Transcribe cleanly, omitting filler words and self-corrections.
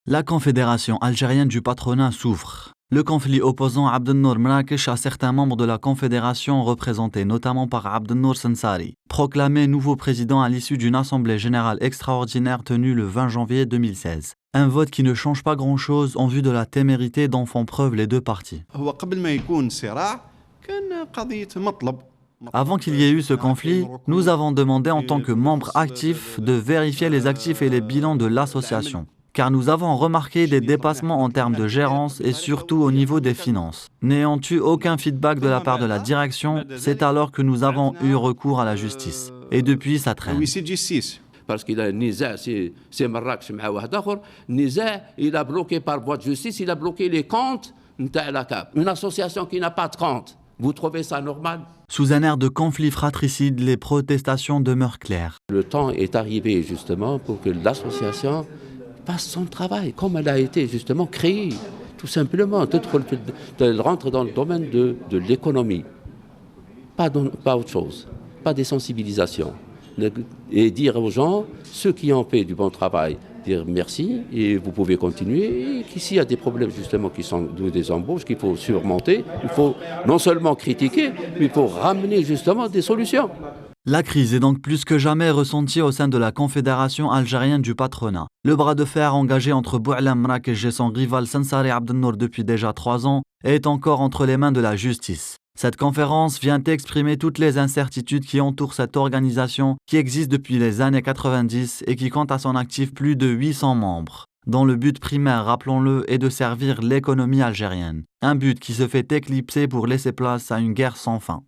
La Confédération algérienne du patronat souffre. Le conflit opposant Abdelnour Mrakesh à certains membres de la Confédération, représentés notamment par Abdelnour Sensari, proclamé nouveau président à l'issue d'une assemblée générale extraordinaire tenue le 20 janvier 2016. Un vote qui ne change pas grand-chose en vue de la témérité dont font preuve les deux partis. Avant qu'il y ait eu ce conflit, nous avons demandé en tant que membres actifs de vérifier les actifs et les bilans de l'association, car nous avons remarqué des dépassements en termes de gérance et surtout au niveau des finances. N'ayant eu aucun feedback de la part de la direction, c'est alors que nous avons eu recours à la justice. Et depuis, ça traîne. Parce qu'il a un nizaa, c'est Marrakech مع واحد آخر, nizaa, il a bloqué par voie de justice, il a bloqué les comptes de la CAP. Une association qui n'a pas de compte. Vous trouvez ça normal? Sous un air de conflit fratricide, les protestations demeurent claires. Le temps est arrivé justement pour que l'association fasse son travail, comme elle a été justement créée, tout simplement. Elle rentre dans le domaine de l'économie, pas autre chose, pas des sensibilisations. Et dire aux gens, ceux qui ont fait du bon travail, dire merci et vous pouvez continuer. Et qu'ici, il y a des problèmes justement qui sont des embauches qu'il faut surmonter. Il faut non seulement critiquer, mais il faut ramener justement des solutions. La crise est donc plus que jamais ressentie au sein de la Confédération algérienne du patronat. Le bras de fer engagé entre Boualem Mrakesh et son rival Sensari Abdelnour depuis déjà 3 ans est encore entre les mains de la justice. Cette conférence vient exprimer toutes les incertitudes qui entourent cette organisation qui existe depuis les années 90 et qui compte à son actif plus de 800 membres, dont le but primaire, rappelons-le, est de servir l'économie algérienne. Un but qui se fait éclipser pour laisser place à une guerre sans fin.